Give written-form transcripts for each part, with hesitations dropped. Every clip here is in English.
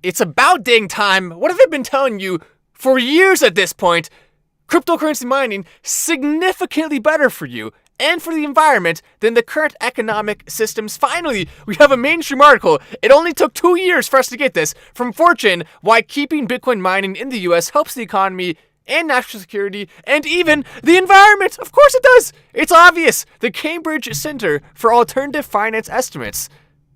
it's about dang time. What have I been telling you for years at this point? Cryptocurrency mining significantly better for you and for the environment than the current economic systems. Finally, we have a mainstream article. It only took 2 years for us to get this from Fortune, why keeping Bitcoin mining in the US helps the economy and national security and even the environment. Of course it does. It's obvious. The Cambridge Center for Alternative Finance Estimates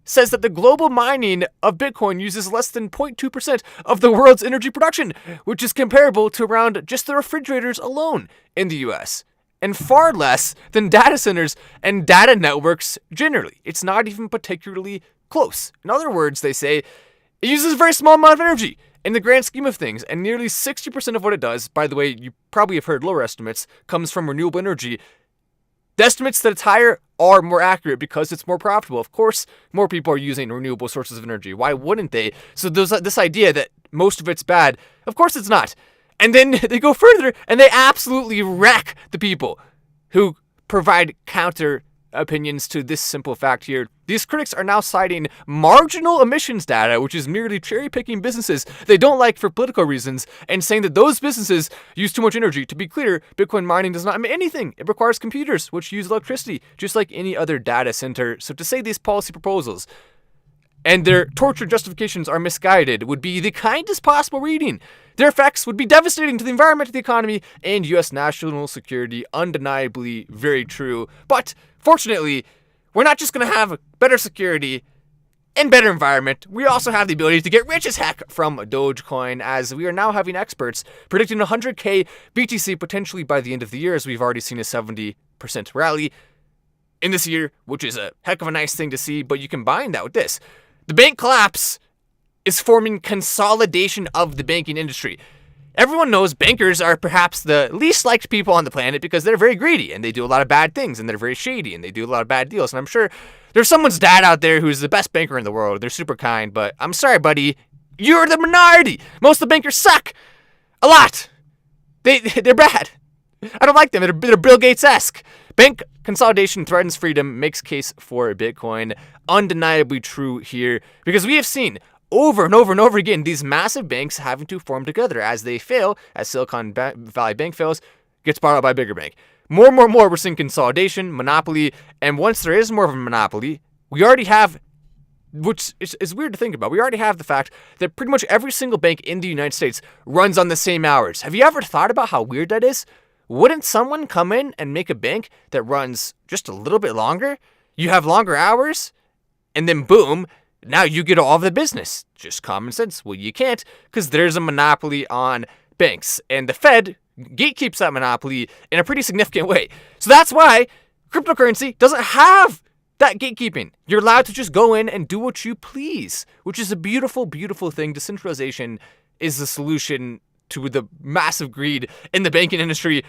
says that the global mining of Bitcoin uses less than 0.2% of the world's energy production, which is comparable to around just the refrigerators alone in the US, and far less than data centers and data networks generally. It's not even particularly close. In other words, they say, it uses a very small amount of energy in the grand scheme of things, and nearly 60% of what it does, by the way, you probably have heard lower estimates, comes from renewable energy. The estimates that it's higher are more accurate because it's more profitable. Of course, more people are using renewable sources of energy. Why wouldn't they? So there's this idea that most of it's bad. Of course it's not. And then they go further and they absolutely wreck the people who provide counter opinions to this simple fact here. These critics are now citing marginal emissions data, which is merely cherry-picking businesses they don't like for political reasons, and saying that those businesses use too much energy. To be clear, Bitcoin mining does not emit anything. It requires computers, which use electricity, just like any other data center. So to say these policy proposals and their tortured justifications are misguided would be the kindest possible reading. Their effects would be devastating to the environment, the economy, and U.S. national security. Undeniably very true. But fortunately, we're not just going to have better security and better environment. We also have the ability to get rich as heck from Dogecoin, as we are now having experts predicting 100k BTC potentially by the end of the year, as we've already seen a 70% rally in this year, which is a heck of a nice thing to see. But you combine that with this. The bank collapse is forming consolidation of the banking industry. Everyone knows bankers are perhaps the least liked people on the planet because they're very greedy and they do a lot of bad things and they're very shady and they do a lot of bad deals. And I'm sure there's someone's dad out there who's the best banker in the world. They're super kind, but I'm sorry, buddy. You're the minority. Most of the bankers suck. A lot. They're bad. I don't like them. They're Bill Gates-esque. Bank consolidation threatens freedom, makes case for Bitcoin. Undeniably true here, because we have seen over and over and over again these massive banks having to form together. As they fail, as Silicon Valley Bank fails, gets bought out by a bigger bank. More and more, we're seeing consolidation, monopoly, and once there is more of a monopoly, we already have, which is weird to think about, we already have the fact that pretty much every single bank in the United States runs on the same hours. Have you ever thought about how weird that is? Wouldn't someone come in and make a bank that runs just a little bit longer? You have longer hours, and then boom, now you get all of the business. Just common sense. Well, you can't, because there's a monopoly on banks, and the Fed gatekeeps that monopoly in a pretty significant way. So that's why cryptocurrency doesn't have that gatekeeping. You're allowed to just go in and do what you please, which is a beautiful, beautiful thing. Decentralization is the solution to the massive greed in the banking industry.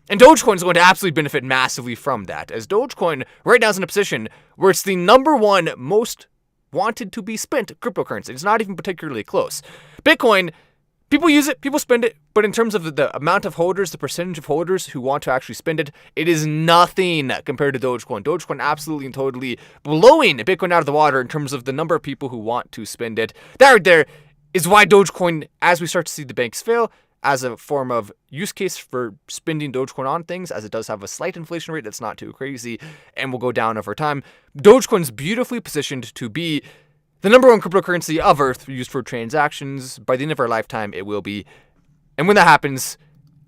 And Dogecoin is going to absolutely benefit massively from that, as Dogecoin right now is in a position where it's the #1 most wanted to be spent cryptocurrency. It's not even particularly close. Bitcoin, people use it, people spend it, but in terms of the amount of holders, the percentage of holders who want to actually spend it, it is nothing compared to Dogecoin. Dogecoin absolutely and totally blowing Bitcoin out of the water in terms of the number of people who want to spend it. That right there is why Dogecoin, as we start to see the banks fail, as a form of use case for spending Dogecoin on things, as it does have a slight inflation rate that's not too crazy and will go down over time, Dogecoin's beautifully positioned to be the #1 cryptocurrency of Earth used for transactions. By the end of our lifetime, it will be. And when that happens,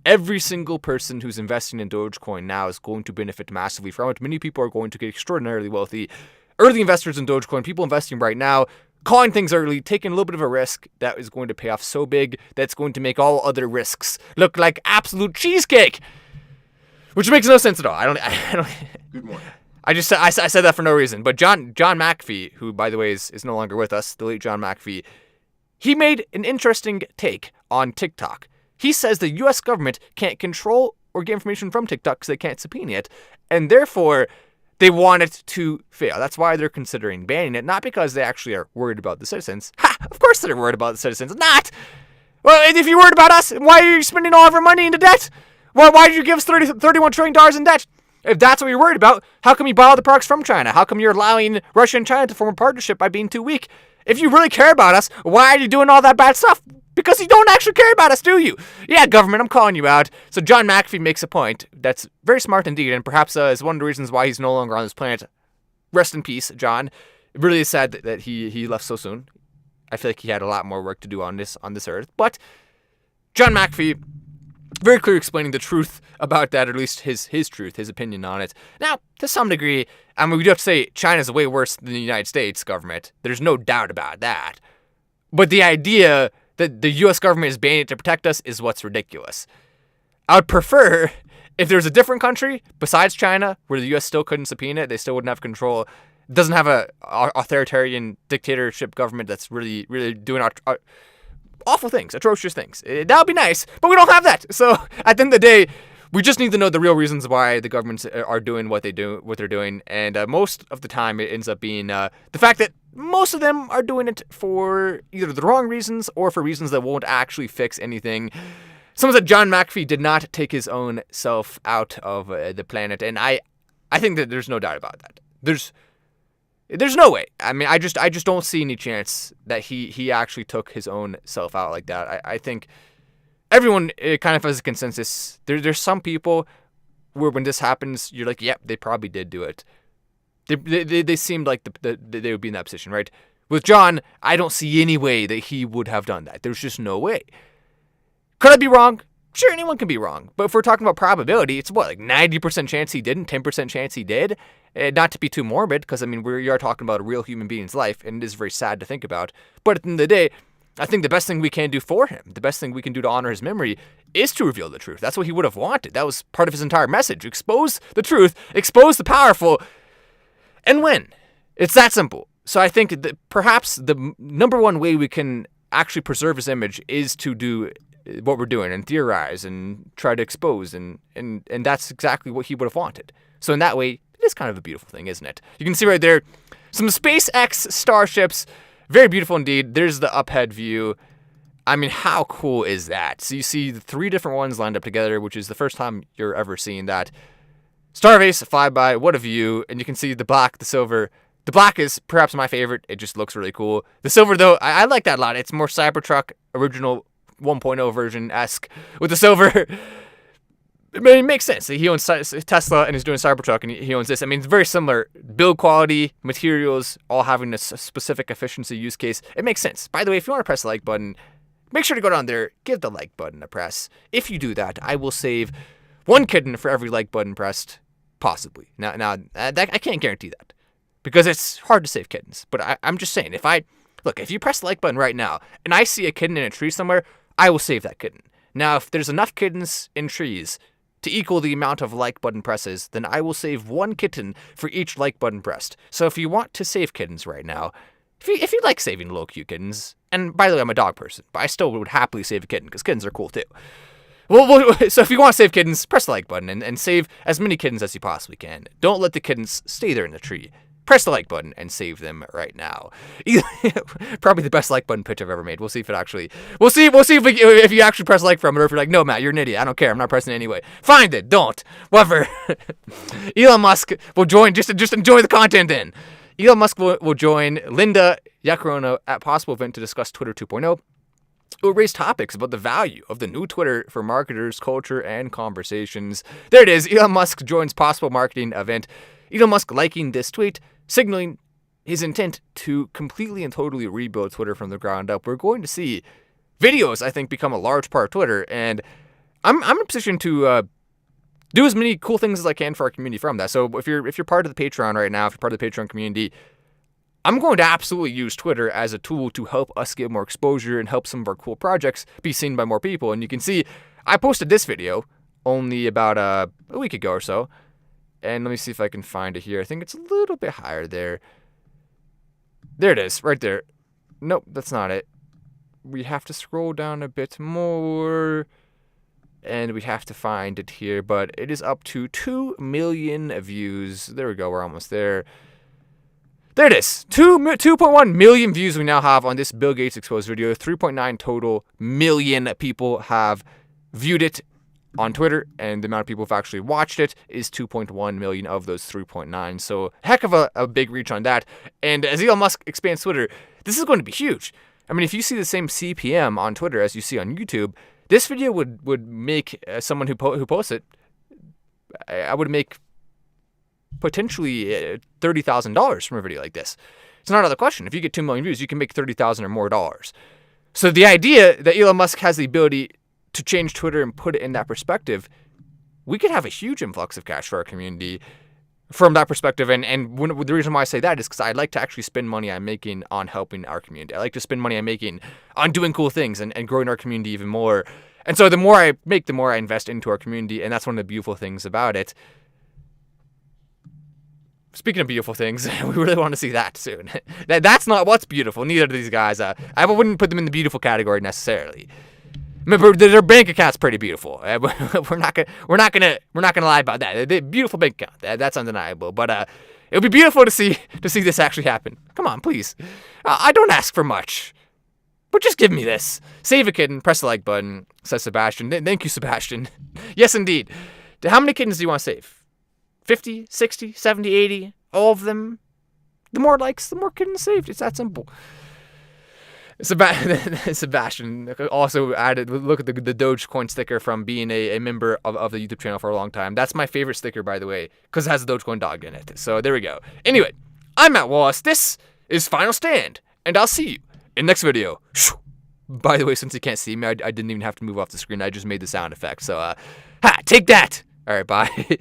every single person who's investing in Dogecoin now is going to benefit massively from it. Many people are going to get extraordinarily wealthy. Early investors in Dogecoin, people investing right now, calling things early, taking a little bit of a risk that is going to pay off so big that's going to make all other risks look like absolute cheesecake, which makes no sense at all. I don't. Good morning. I said that for no reason. But John McAfee, who by the way is no longer with us, the late John McAfee, he made an interesting take on TikTok. He says the U.S. government can't control or get information from TikTok because they can't subpoena it, and therefore they want it to fail. That's why they're considering banning it, not because they actually are worried about the citizens. Ha! Of course they're worried about the citizens. Not! Well, if you're worried about us, why are you spending all of our money into debt? Well, why did you give us $31 trillion in debt? If that's what you're worried about, how come you buy all the products from China? How come you're allowing Russia and China to form a partnership by being too weak? If you really care about us, why are you doing all that bad stuff? Because you don't actually care about us, do you? Yeah, government, I'm calling you out. So John McAfee makes a point that's very smart indeed, and perhaps is one of the reasons why he's no longer on this planet. Rest in peace, John. It really is sad that he left so soon. I feel like he had a lot more work to do on this earth. But John McAfee, very clearly explaining the truth about that, or at least his truth, his opinion on it. Now, to some degree, I mean, we do have to say China's way worse than the United States government. There's no doubt about that. But the idea that the U.S. government is banning it to protect us is what's ridiculous. I would prefer if there's a different country besides China where the U.S. still couldn't subpoena it, they still wouldn't have control, doesn't have a authoritarian dictatorship government that's really, really doing awful things, atrocious things. That would be nice, but we don't have that. So at the end of the day, we just need to know the real reasons why the governments are doing what they're doing, and most of the time it ends up being the fact that most of them are doing it for either the wrong reasons or for reasons that won't actually fix anything. Someone said John McAfee did not take his own self out of the planet, and I think that there's no doubt about that. There's no way. I mean, I just don't see any chance that he actually took his own self out like that. I think everyone kind of has a consensus. There's some people where when this happens, you're like, yep, they probably did do it. They seemed like they would be in that position, right? With John, I don't see any way that he would have done that. There's just no way. Could I be wrong? Sure, anyone can be wrong. But if we're talking about probability, it's what, like 90% chance he didn't, 10% chance he did? Not to be too morbid, because, I mean, we are talking about a real human being's life, and it is very sad to think about. But at the end of the day, I think the best thing we can do for him, the best thing we can do to honor his memory, is to reveal the truth. That's what he would have wanted. That was part of his entire message. Expose the truth, expose the powerful, and win. It's that simple. So I think that perhaps the number one way we can actually preserve his image is to do what we're doing and theorize and try to expose, and that's exactly what he would have wanted. So in that way, it is kind of a beautiful thing, isn't it? You can see right there some SpaceX starships, very beautiful indeed. There's the up-head view. I mean, how cool is that? So you see the 3 different ones lined up together, which is the first time you're ever seeing that. Starbase, flyby, what a view, and you can see the black, the silver. The black is perhaps my favorite. It just looks really cool. The silver, though, I like that a lot. It's more Cybertruck, original 1.0 version-esque with the silver. I mean, it makes sense. He owns Tesla and he's doing Cybertruck, and he owns this. I mean, it's very similar. Build quality, materials, all having a specific efficiency use case. It makes sense. By the way, if you want to press the like button, make sure to go down there, give the like button a press. If you do that, I will save 1 kitten for every like button pressed, possibly. Now, I can't guarantee that because it's hard to save kittens. But I'm just saying, if you press the like button right now and I see a kitten in a tree somewhere, I will save that kitten. Now, if there's enough kittens in trees to equal the amount of like button presses, then I will save 1 kitten for each like button pressed. So if you want to save kittens right now, if you like saving little cute kittens, and by the way, I'm a dog person, but I still would happily save a kitten because kittens are cool too. Well, so if you want to save kittens, press the like button and save as many kittens as you possibly can. Don't let the kittens stay there in the tree. Press the like button and save them right now. Probably the best like button pitch I've ever made. We'll see if it actually. We'll see if you actually press like from it, or if you're like, no, Matt, you're an idiot. I don't care. I'm not pressing it anyway. Find it. Don't. Whatever. Elon Musk will join. Just enjoy the content. Then Elon Musk will join Linda Yaccarino at possible event to discuss Twitter 2.0. It will raise topics about the value of the new Twitter for marketers, culture, and conversations. There it is. Elon Musk joins possible marketing event. Elon Musk liking this tweet, signaling his intent to completely and totally rebuild Twitter from the ground up. We're going to see videos, I think, become a large part of Twitter, and I'm in a position to do as many cool things as I can for our community from that. So if you're part of the Patreon right now, if you're part of the Patreon community, I'm going to absolutely use Twitter as a tool to help us get more exposure and help some of our cool projects be seen by more people. And you can see I posted this video only about a week ago or so. And let me see if I can find it here. I think it's a little bit higher there. There it is, right there. Nope, that's not it. We have to scroll down a bit more. And we have to find it here. But it is up to 2 million views. There we go, we're almost there. There it is. 2.1 million views we now have on this Bill Gates exposed video. 3.9 total million people have viewed it. on Twitter, and the amount of people who've actually watched it is 2.1 million of those 3.9. So heck of a big reach on that. And as Elon Musk expands Twitter, this is going to be huge. I mean, if you see the same CPM on Twitter as you see on YouTube, this video would make someone who posts it, I would make potentially $30,000 from a video like this. It's not out of the question. If you get 2 million views, you can make $30,000 or more dollars. So the idea that Elon Musk has the ability to change Twitter and put it in that perspective, we could have a huge influx of cash for our community from that perspective. And the reason why I say that is because I'd like to actually spend money I'm making on helping our community. I like to spend money I'm making on doing cool things and growing our community even more. And so the more I make, the more I invest into our community. And that's one of the beautiful things about it. Speaking of beautiful things, we really want to see that soon. That's not what's beautiful. Neither of these guys. I wouldn't put them in the beautiful category necessarily. Remember, their bank account's pretty beautiful. We're not gonna lie about that. The beautiful bank account. That's undeniable. But it would be beautiful to see this actually happen. Come on, please. I don't ask for much, but just give me this. Save a kitten. Press the like button. Says Sebastian. Thank you, Sebastian. Yes, indeed. How many kittens do you want to save? 50, 60, 70, 80? All of them? The more likes, the more kittens saved. It's that simple. Sebastian also added, look at the Dogecoin sticker from being a member of the YouTube channel for a long time. That's my favorite sticker, by the way, because it has a Dogecoin dog in it. So there we go. Anyway, I'm Matt Wallace. This is Final Stand, and I'll see you in the next video. By the way, since you can't see me, I didn't even have to move off the screen. I just made the sound effect. So, take that. All right, bye.